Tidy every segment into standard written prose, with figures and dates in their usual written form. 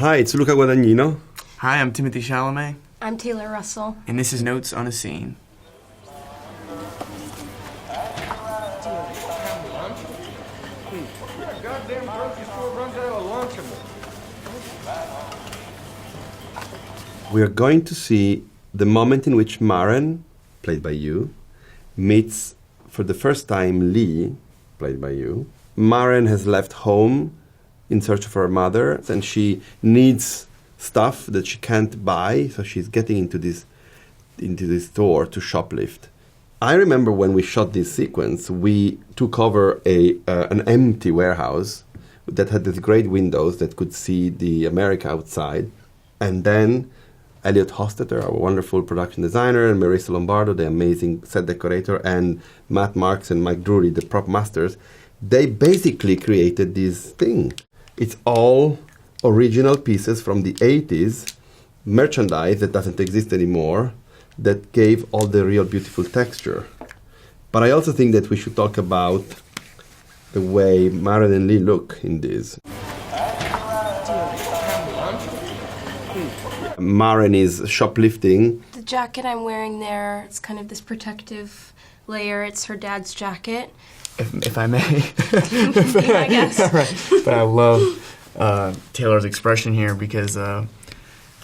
Hi, it's Luca Guadagnino. Hi, I'm Timothée Chalamet. I'm Taylor Russell. And this is Notes on a Scene. We are going to see the moment in which Maren, played by you, meets for the first time Lee, played by you. Maren has left home in search of her mother, and she needs stuff that she can't buy, so she's getting into this store to shoplift. I remember when we shot this sequence, we took over an empty warehouse that had these great windows that could see the America outside, and then Elliot Hostetter, our wonderful production designer, and Marissa Lombardo, the amazing set decorator, and Matt Marks and Mike Drury, the prop masters, they basically created this thing. It's all original pieces from the 80s, merchandise that doesn't exist anymore, that gave all the real beautiful texture. But I also think that we should talk about the way Maren and Lee look in this. Maren is shoplifting. The jacket I'm wearing there, it's kind of this protective layer. It's her dad's jacket. If I may. I guess. Right. But I love Taylor's expression here because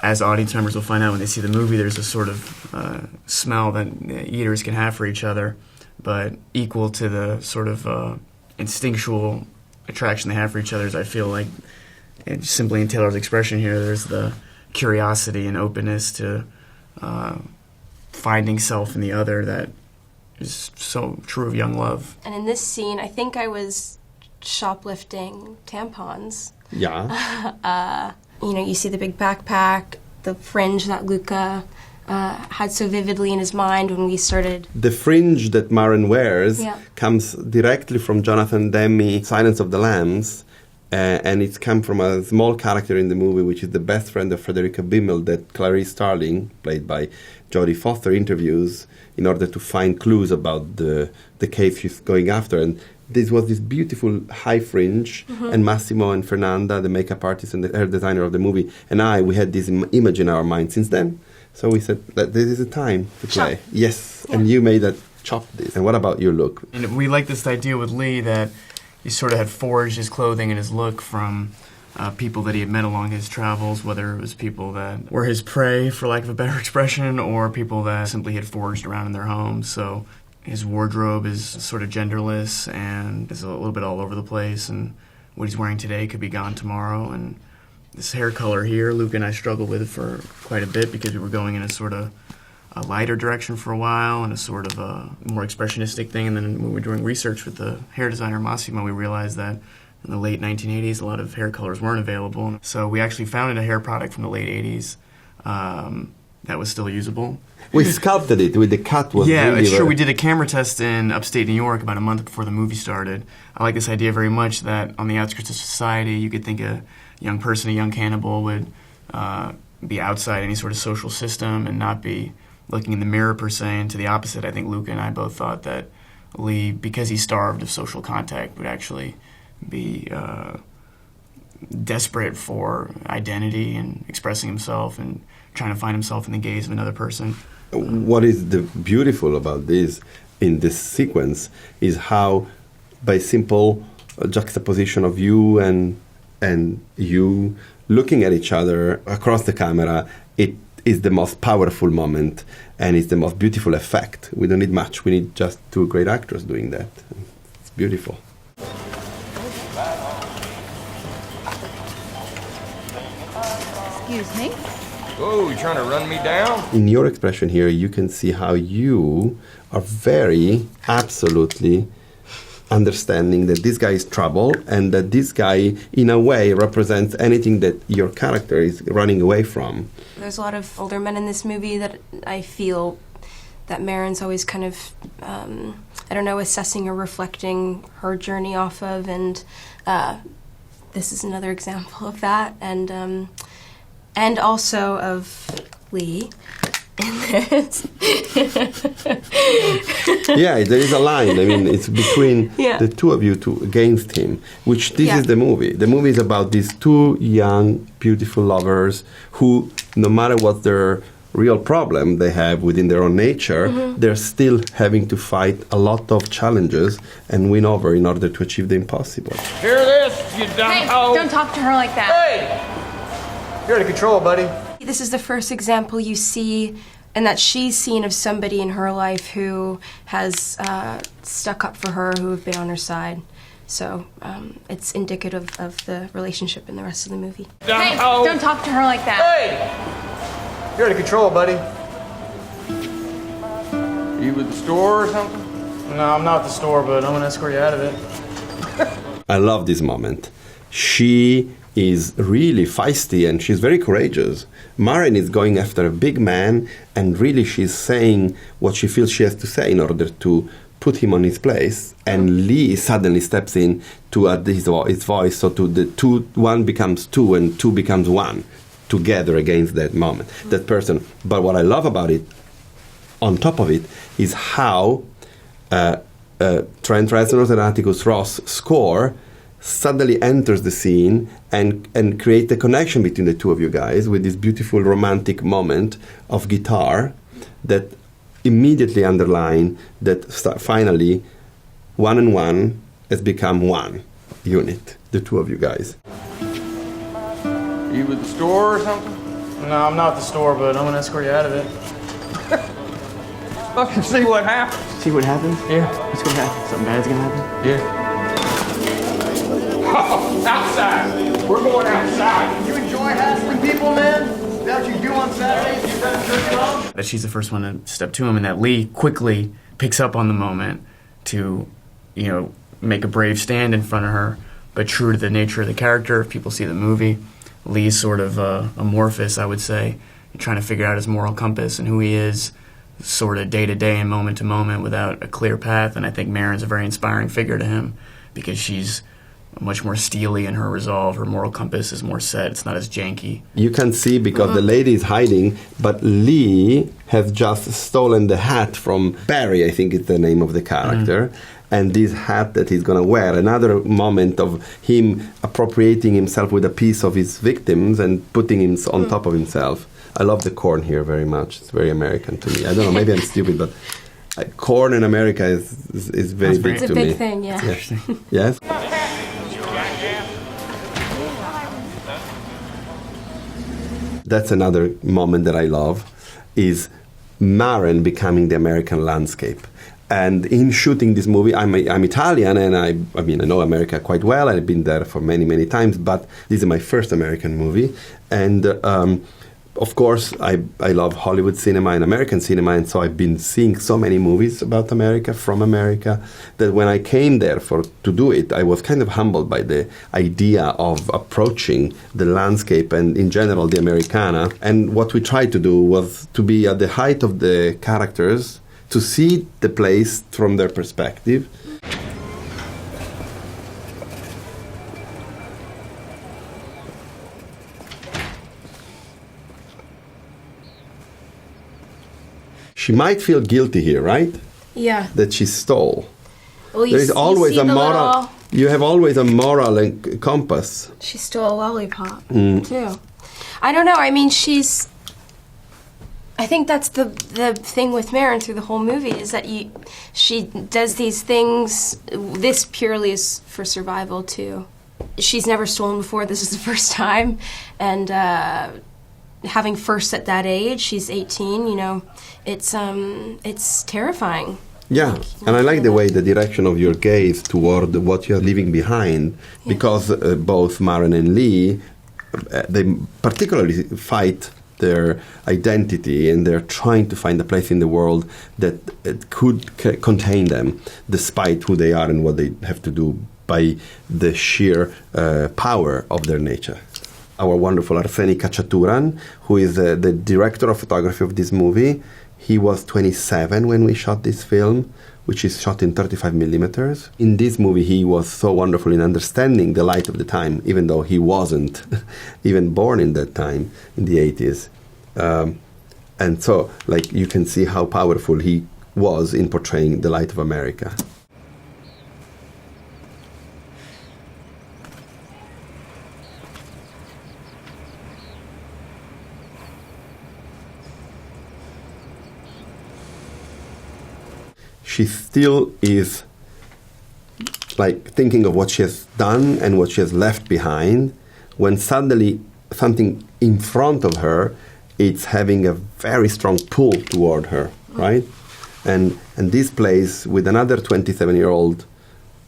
as audience members will find out when they see the movie, there's a sort of smell that eaters can have for each other, but equal to the sort of instinctual attraction they have for each other. I feel like, and simply in Taylor's expression here, there's the curiosity and openness to finding self in the other that is so true of young love. And in this scene, I think I was shoplifting tampons. Yeah. You see the big backpack, the fringe that Luca had so vividly in his mind when we started. The fringe that Maren wears comes directly from Jonathan Demme's Silence of the Lambs, and it's come from a small character in the movie, which is the best friend of Frederica Bimmel, that Clarice Starling, played by Jodie Foster, interviews in order to find clues about the case she's going after. And this was this beautiful high fringe, and Massimo and Fernanda, the makeup artist and the hair designer of the movie, and we had this image in our mind since then. So we said that this is a time to play. Chop. Yes, and you made that chop this. And what about your look? And we like this idea with Lee that he sort of had forged his clothing and his look from people that he had met along his travels, whether it was people that were his prey, for lack of a better expression, or people that simply had foraged around in their homes. So his wardrobe is sort of genderless and is a little bit all over the place, and what he's wearing today could be gone tomorrow. And this hair color here, Luca and I struggled with for quite a bit because we were going in a sort of a lighter direction for a while and a sort of a more expressionistic thing. And then when we were doing research with the hair designer Massimo, we realized that in the late 1980s, a lot of hair colors weren't available. So we actually founded a hair product from the late 80s that was still usable. We sculpted it with the cut. It's true. We did a camera test in upstate New York about a month before the movie started. I like this idea very much that on the outskirts of society, you could think a young person, a young cannibal, would be outside any sort of social system and not be looking in the mirror per se. And to the opposite, I think Luca and I both thought that Lee, because he's starved of social contact, would actually be desperate for identity and expressing himself and trying to find himself in the gaze of another person. What is the beautiful about this in this sequence is how, by simple juxtaposition of you and you looking at each other across the camera, it is the most powerful moment and it's the most beautiful effect. We don't need much. We need just two great actors doing that. It's beautiful. Excuse me? Oh, you trying to run me down? In your expression here, you can see how you are very absolutely understanding that this guy is trouble and that this guy, in a way, represents anything that your character is running away from. There's a lot of older men in this movie that I feel that Maren's always kind of, assessing or reflecting her journey off of, and this is another example of that. And also of Lee. in this. Yeah, there is a line. I mean, it's between the two of you against him, which this is the movie. The movie is about these two young, beautiful lovers who, no matter what their real problem they have within their own nature, they're still having to fight a lot of challenges and win over in order to achieve the impossible. Hear this, you dumb hoe? Don't talk to her like that. Hey! You're out of control, buddy. This is the first example you see and that she's seen of somebody in her life who has stuck up for her, who have been on her side. So it's indicative of the relationship in the rest of the movie. Hey, don't talk to her like that. Hey! You're out of control, buddy. You at the store or something? No, I'm not at the store, but I'm going to escort you out of it. I love this moment. She is really feisty and she's very courageous. Maren is going after a big man and really she's saying what she feels she has to say in order to put him on his place. And Lee suddenly steps in to add his voice, so to the two, one becomes two and two becomes one together against that moment, that person. But what I love about it, on top of it, is how Trent Reznor's and Atticus Ross' score suddenly enters the scene and create a connection between the two of you guys with this beautiful romantic moment of guitar that immediately underline that finally one and one has become one unit, the two of you guys. You at the store or something? No, I'm not at the store, but I'm going to escort you out of it. Fucking see what happens. See what happens? Yeah. What's going to happen? Something bad's going to happen? Yeah. Outside. We're going outside. You enjoy hassling people, man? Is that what you do on Saturdays? You got a church club? That she's the first one to step to him, and that Lee quickly picks up on the moment to, you know, make a brave stand in front of her. But true to the nature of the character, if people see the movie, Lee's sort of amorphous, I would say. You're trying to figure out his moral compass and who he is, sort of day to day and moment to moment without a clear path. And I think Maren's a very inspiring figure to him because she's much more steely in her resolve. Her moral compass is more set. It's not as janky. You can see because the lady is hiding, but Lee has just stolen the hat from Barry, I think it's the name of the character. And this hat that he's going to wear, another moment of him appropriating himself with a piece of his victims and putting him on top of himself. I love the corn here very much. It's very American to me. I don't know, maybe I'm stupid, but corn in America is very big to me. It's a big thing, yeah. Interesting. Yes? That's another moment that I love, is Maren becoming the American landscape. And in shooting this movie, I'm Italian, and I mean, I know America quite well. I've been there for many, many times, but this is my first American movie. And of course, I love Hollywood cinema and American cinema, and so I've been seeing so many movies about America, from America, that when I came there to do it, I was kind of humbled by the idea of approaching the landscape and, in general, the Americana. And what we tried to do was to be at the height of the characters, to see the place from their perspective. She might feel guilty here, right? Yeah. That she stole. Well, There is always a moral. You have always a moral compass. She stole a lollipop, too. I don't know. I mean, I think that's the thing with Maren through the whole movie, is that she does these things. This purely is for survival, too. She's never stolen before. This is the first time. And having first at that age, she's 18, you know, it's terrifying. Yeah, and I like the way the direction of your gaze toward what you're leaving behind, because both Maren and Lee, they particularly fight their identity, and they're trying to find a place in the world that could contain them, despite who they are and what they have to do by the sheer power of their nature. Our wonderful Arseni Khachaturan, who is the director of photography of this movie, he was 27 when we shot this film, which is shot in 35 millimeters. In this movie, he was so wonderful in understanding the light of the time, even though he wasn't even born in that time, in the 80s. And so, like, you can see how powerful he was in portraying the light of America. She still is like thinking of what she has done and what she has left behind, when suddenly something in front of her, it's having a very strong pull toward her, right? And this plays with another 27-year-old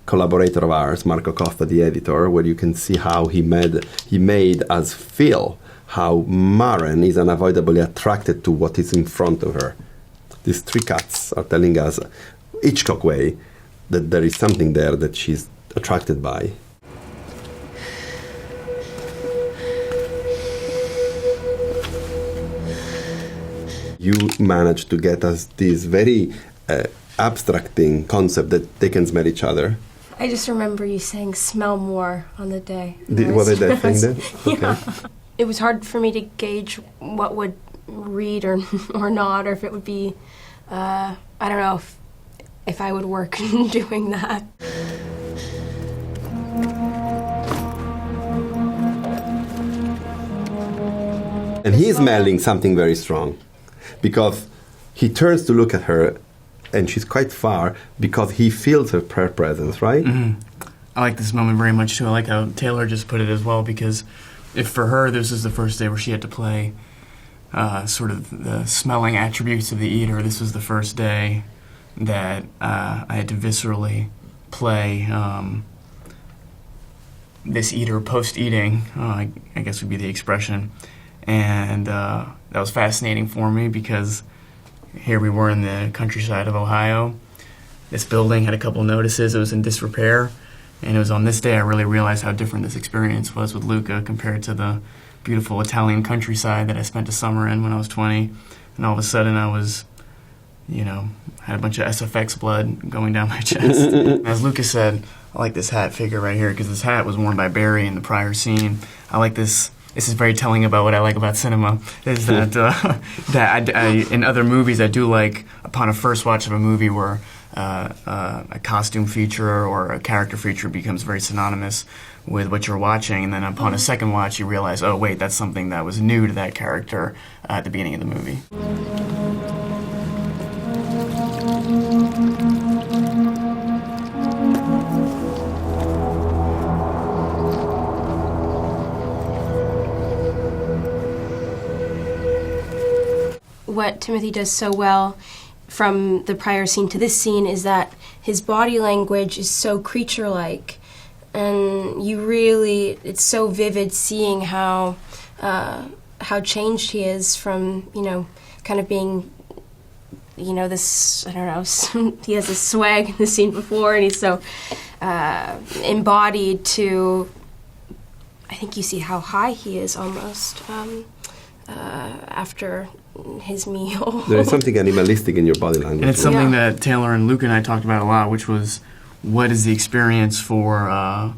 collaborator of ours, Marco Costa, the editor, where you can see how he made us feel how Maren is unavoidably attracted to what is in front of her. These three cuts are telling us, Hitchcock way, that there is something there that she's attracted by. You managed to get us this very abstracting concept that they can smell each other. I just remember you saying "smell more" on the day. Was it that thing then? Okay. Yeah. It was hard for me to gauge what would read or not, or if it would be, I don't know, if I would work doing that. And he's smelling something very strong, because he turns to look at her, and she's quite far, because he feels her presence, right? Mm-hmm. I like this moment very much, too. I like how Taylor just put it as well, because if for her this is the first day where she had to play sort of the smelling attributes of the eater, this was the first day that I had to viscerally play this eater post-eating, I guess would be the expression. And that was fascinating for me, because here we were in the countryside of Ohio. This building had a couple notices. It was in disrepair. And it was on this day I really realized how different this experience was with Luca compared to the beautiful Italian countryside that I spent a summer in when I was 20. And all of a sudden I was, had a bunch of SFX blood going down my chest. As Luca said, I like this hat figure right here, because this hat was worn by Barry in the prior scene. I like this. This is very telling about what I like about cinema, is that that I, in other movies I do like, upon a first watch of a movie where a costume feature or a character feature becomes very synonymous with what you're watching, and then upon a second watch you realize, oh wait, that's something that was new to that character at the beginning of the movie. What Timothée does so well from the prior scene to this scene is that his body language is so creature-like, and it's so vivid seeing how changed he is from, kind of being, this, I don't know, he has a swag in the scene before, and he's so embodied to, I think you see how high he is almost after his meal. There is something animalistic in your body language. And it's something that Taylor and Luca and I talked about a lot, which was, what is the experience for,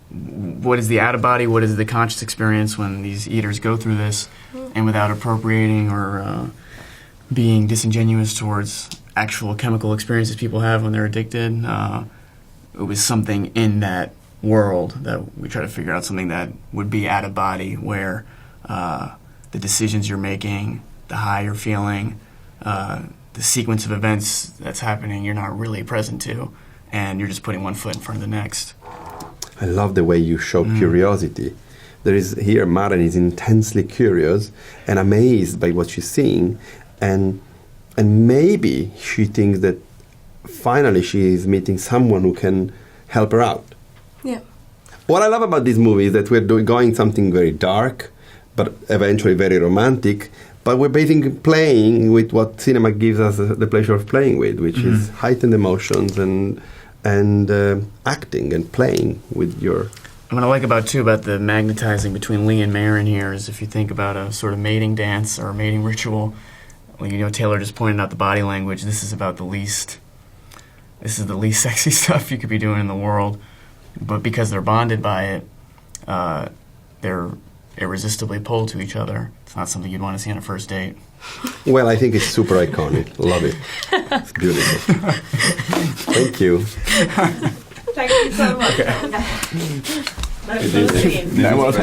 what is the out-of-body, what is the conscious experience when these eaters go through this, and without appropriating or being disingenuous towards actual chemical experiences people have when they're addicted. It was something in that world that we try to figure out, something that would be out-of-body, where the decisions you're making, the high you're feeling, the sequence of events that's happening, you're not really present to, and you're just putting one foot in front of the next. I love the way you show curiosity. There is here, Maren is intensely curious and amazed by what she's seeing, and maybe she thinks that finally she is meeting someone who can help her out. Yeah. What I love about this movie is that we're going something very dark, but eventually very romantic, but we're basically playing with what cinema gives us the pleasure of playing with, which is heightened emotions and acting and playing with your... And what I like about the magnetizing between Lee and Maren here is, if you think about a sort of mating dance or a mating ritual, Taylor just pointed out the body language. This is the least sexy stuff you could be doing in the world, but because they're bonded by it, irresistibly pull to each other. It's not something you'd want to see on a first date. Well, I think it's super iconic. Love it. It's beautiful. Thank you. Thank you so much. Okay. That was so sweet. That was